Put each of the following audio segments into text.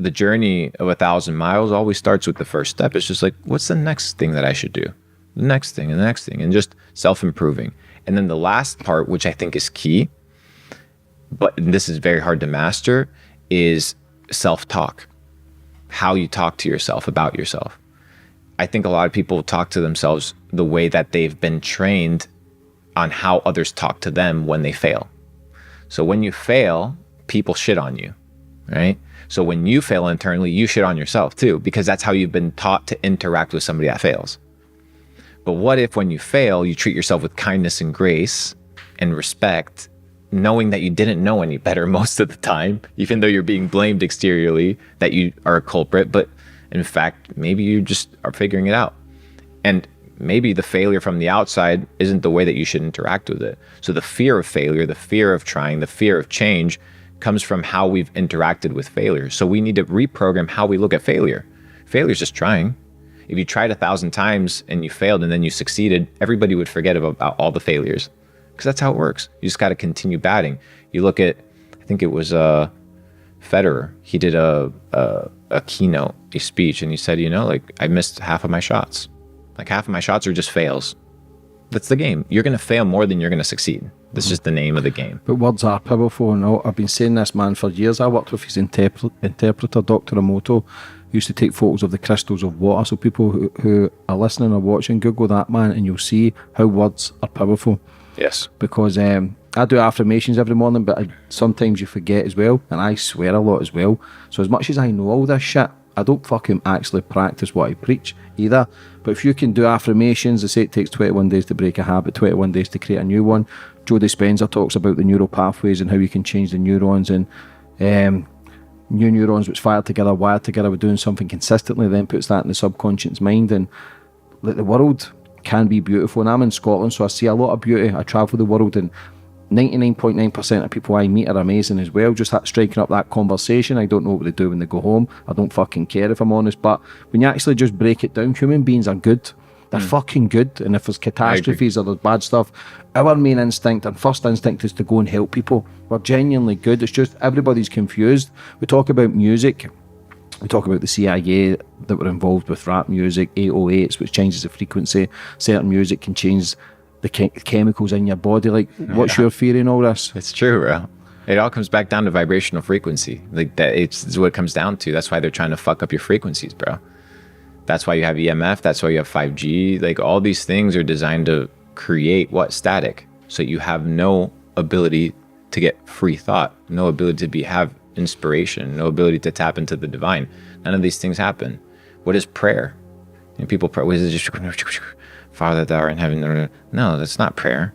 the journey of 1,000 miles always starts with the first step. It's just like, what's the next thing that I should do? The next thing and the next thing, and just self-improving. And then the last part, which I think is key, but this is very hard to master, is self-talk. How you talk to yourself about yourself. I think a lot of people talk to themselves the way that they've been trained on how others talk to them when they fail. So when you fail, people shit on you, right? So when you fail internally, you shit on yourself too, because that's how you've been taught to interact with somebody that fails. But what if when you fail, you treat yourself with kindness and grace and respect, knowing that you didn't know any better most of the time, even though you're being blamed exteriorly that you are a culprit, but in fact, maybe you just are figuring it out. And maybe the failure from the outside isn't the way that you should interact with it. So the fear of failure, the fear of trying, the fear of change comes from how we've interacted with failure. So we need to reprogram how we look at failure. Failure is just trying. If you tried 1,000 times and you failed and then you succeeded, everybody would forget about all the failures, because that's how it works. You just got to continue batting. You look at, I think it was Federer. He did a keynote, a speech, and he said, like, I missed half of my shots. Like half of my shots are just fails. That's the game. You're going to fail more than you're going to succeed. This is just the name of the game. But words are powerful, and I've been saying this, man, for years. I worked with his interpreter, Dr. Emoto. He used to take photos of the crystals of water. So people who are listening or watching, Google that, man, and you'll see how words are powerful. Yes. Because I do affirmations every morning, but sometimes you forget as well, and I swear a lot as well. So as much as I know all this shit, I don't fucking actually practice what I preach either. But if you can do affirmations, they say it takes 21 days to break a habit, 21 days to create a new one. Joe Dispenza talks about the neural pathways and how you can change the neurons, and new neurons which fire together, wired together with doing something consistently, then puts that in the subconscious mind. And like, the world can be beautiful. And I'm in Scotland, so I see a lot of beauty. I travel the world, and 99.9% of people I meet are amazing as well. Just that striking up that conversation. I don't know what they do when they go home. I don't fucking care, if I'm honest. But when you actually just break it down, human beings are good. They're fucking good. And if there's catastrophes or there's bad stuff, our main instinct and first instinct is to go and help people. We're genuinely good. It's just everybody's confused. We talk about music. We talk about the CIA that were involved with rap music, 808s, which changes the frequency. Certain music can change the chemicals in your body. Like, what's your theory in all this? It's true, bro. It all comes back down to vibrational frequency. Like that, it's what it comes down to. That's why they're trying to fuck up your frequencies, bro. That's why you have EMF. That's why you have 5G. Like, all these things are designed to create what? Static. So you have no ability to get free thought, no ability to have inspiration, no ability to tap into the divine. None of these things happen. What is prayer? And people pray, what is it? Just Father thou art in heaven. No, that's not prayer.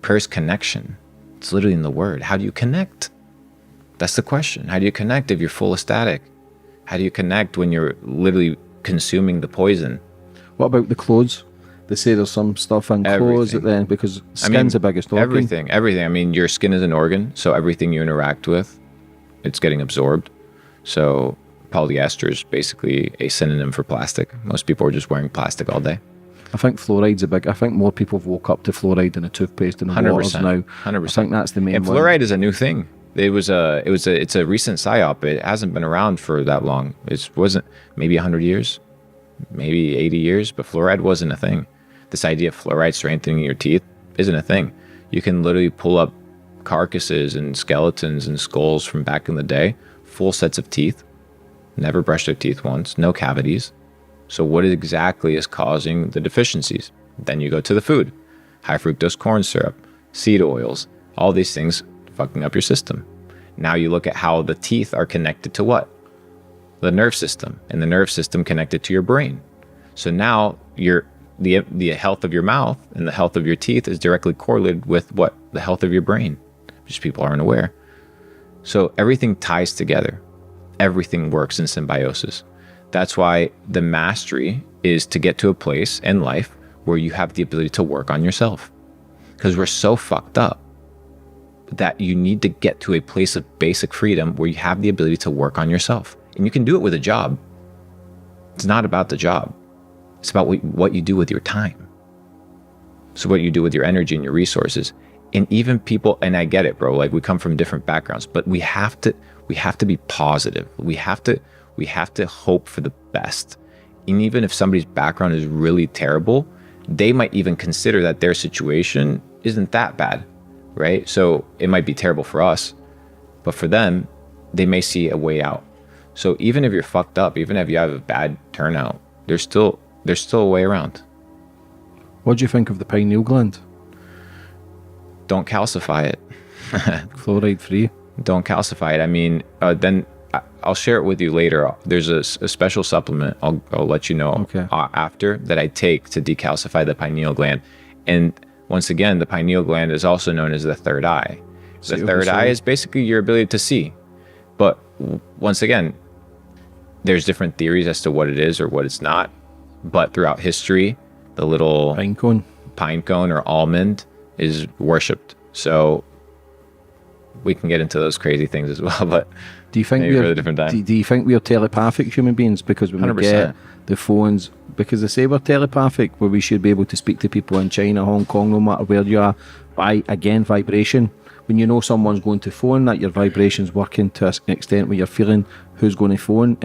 Prayer is connection. It's literally in the word. How do you connect? That's the question. How do you connect if you're full of static? How do you connect when you're literally consuming the poison? What about the clothes? They say there's some stuff in clothes at the end, because skin's the biggest organ. Everything. I mean, your skin is an organ, so everything you interact with, it's getting absorbed. So polyester is basically a synonym for plastic. Most people are just wearing plastic all day. I think fluoride's I think more people have woke up to fluoride in the toothpaste and the 100%, waters now. 100%. I think that's the main one. And fluoride is a new thing. It's a recent psyop. It hasn't been around for that long. It wasn't, maybe 100 years, maybe 80 years, but fluoride wasn't a thing. This idea of fluoride strengthening your teeth isn't a thing. You can literally pull up carcasses and skeletons and skulls from back in the day, full sets of teeth, never brushed their teeth once, no cavities. So what exactly is causing the deficiencies? Then you go to the food. High fructose corn syrup, seed oils, all these things fucking up your system. Now you look at how the teeth are connected to what? The nerve system, and the nerve system connected to your brain. So now the health of your mouth and the health of your teeth is directly correlated with what? The health of your brain, which people aren't aware. So everything ties together. Everything works in symbiosis. That's why the mastery is to get to a place in life where you have the ability to work on yourself. Because we're so fucked up that you need to get to a place of basic freedom where you have the ability to work on yourself. And you can do it with a job. It's not about the job. It's about what you do with your time. So what you do with your energy and your resources. And even people, and I get it, bro, like we come from different backgrounds, but we have to we have to be positive. We have to hope for the best. And even if somebody's background is really terrible, they might even consider that their situation isn't that bad, right? So it might be terrible for us, but for them, they may see a way out. So even if you're fucked up, even if you have a bad turnout, there's still a way around. What do you think of the pineal gland? Don't calcify it. Fluoride free. Don't calcify it. I mean, then I'll share it with you later. There's a special supplement I'll let you know after that I take to decalcify the pineal gland. And once again, the pineal gland is also known as the third eye. The third eye is basically your ability to see. But once again, there's different theories as to what it is or what it's not. But throughout history, the little pine cone or almond is worshipped. So we can get into those crazy things as well. But do you think maybe for a different time. Do you think we are telepathic human beings? Because when 100%. We get the phones, because they say we're telepathic, where we should be able to speak to people in China, Hong Kong, no matter where you are, by, again, vibration. When you know someone's going to phone, that your vibration's working to an extent where you're feeling who's going to phone.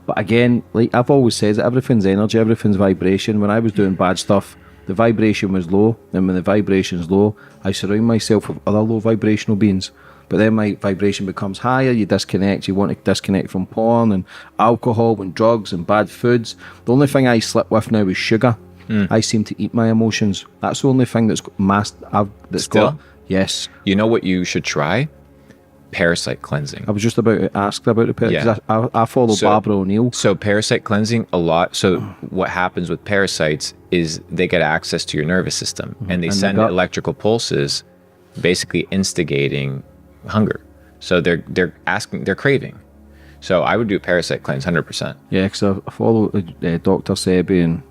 But again, like I've always said, everything's energy, everything's vibration. When I was doing bad stuff, the vibration was low, and when the vibration's low, I surround myself with other low vibrational beings. But then my vibration becomes higher, you disconnect, you want to disconnect from porn and alcohol and drugs and bad foods. The only thing I slip with now is sugar. I seem to eat my emotions. That's the only thing that's got. Yes. You know what you should try? Parasite cleansing. I was just about to ask about the parasite. Yeah. I follow Barbara O'Neill. So parasite cleansing a lot. So what happens with parasites is they get access to your nervous system and they send electrical pulses, basically instigating hunger. So they're craving. So I would do a parasite cleanse 100%. Yeah, because I follow Dr. Sebi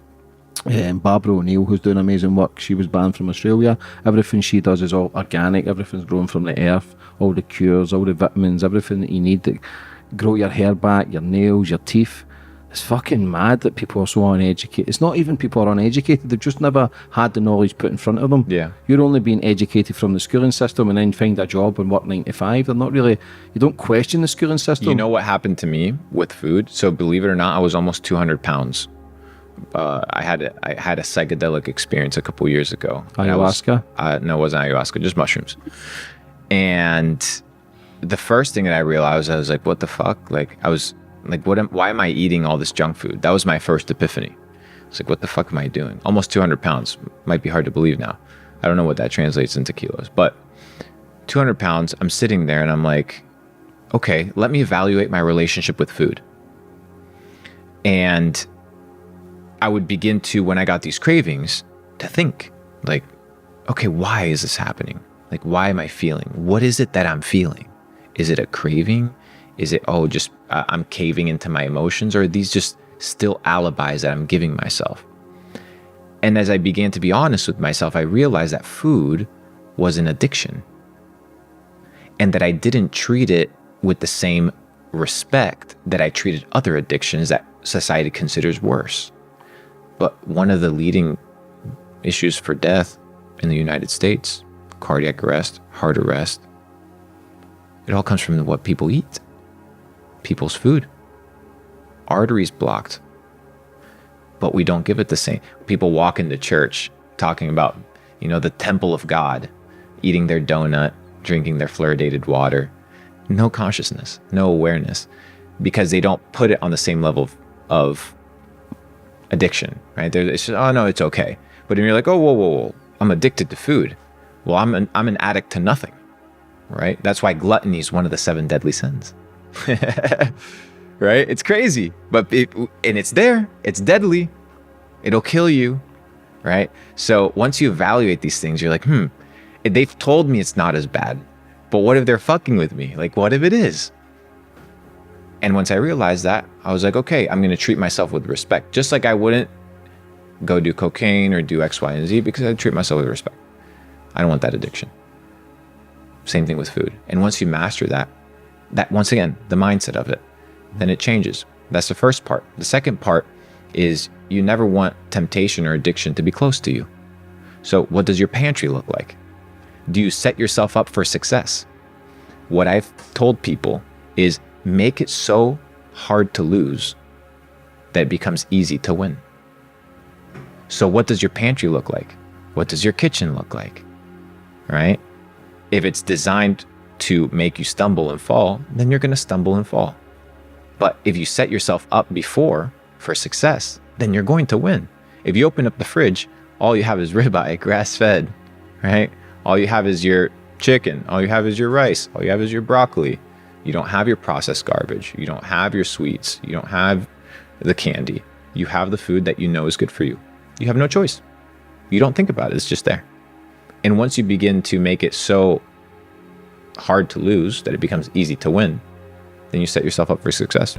and Barbara O'Neill, who's doing amazing work. She was banned from Australia. Everything she does is all organic. Everything's grown from the earth. All the cures, all the vitamins, everything that you need to grow your hair back, your nails, your teeth. It's fucking mad that people are so uneducated. It's not even people are uneducated. They've just never had the knowledge put in front of them. Yeah. You're only being educated from the schooling system and then find a job and work 9 to 5. They're not really, you don't question the schooling system. You know what happened to me with food? So believe it or not, I was almost 200 pounds. I had a psychedelic experience a couple years ago. Ayahuasca? No, it wasn't ayahuasca, just mushrooms. And the first thing that I realized, I was like, what the fuck? Like, I was like, why am I eating all this junk food? That was my first epiphany. It's like, what the fuck am I doing? Almost 200 pounds. Might be hard to believe now. I don't know what that translates into kilos, but 200 pounds, I'm sitting there and I'm like, okay, let me evaluate my relationship with food. And I would begin to, when I got these cravings, to think like, okay, why is this happening? Like, why am I feeling? What is it that I'm feeling? Is it a craving? Is it, I'm caving into my emotions? Or are these just still alibis that I'm giving myself? And as I began to be honest with myself, I realized that food was an addiction. And that I didn't treat it with the same respect that I treated other addictions that society considers worse. But one of the leading issues for death in the United States, cardiac arrest, heart arrest, it all comes from what people eat, people's food. Arteries blocked, but we don't give it the same. People walk into church talking about, the temple of God, eating their donut, drinking their fluoridated water. No consciousness, no awareness, because they don't put it on the same level of addiction, right? It's just, oh no, it's okay. But when you're like, oh, whoa, I'm addicted to food. Well, I'm an addict to nothing, right? That's why gluttony is one of the 7 deadly sins, right? It's crazy, but it's there. It's deadly. It'll kill you, right? So once you evaluate these things, you're like, they've told me it's not as bad, but what if they're fucking with me? Like, what if it is? And once I realized that, I was like, okay, I'm going to treat myself with respect. Just like I wouldn't go do cocaine or do X, Y, and Z, because I treat myself with respect. I don't want that addiction. Same thing with food. And once you master that once again, the mindset of it, then it changes. That's the first part. The second part is you never want temptation or addiction to be close to you. So what does your pantry look like? Do you set yourself up for success? what I've told people is make it so hard to lose that it becomes easy to win. So what does your pantry look like? What does your kitchen look like? Right? If it's designed to make you stumble and fall, then you're going to stumble and fall. But if you set yourself up before for success, then you're going to win. If you open up the fridge, all you have is ribeye, grass-fed, right? All you have is your chicken. All you have is your rice. All you have is your broccoli. You don't have your processed garbage. You don't have your sweets. You don't have the candy. You have the food that you know is good for you. You have no choice. You don't think about it. It's just there. And once you begin to make it so hard to lose that it becomes easy to win, then you set yourself up for success.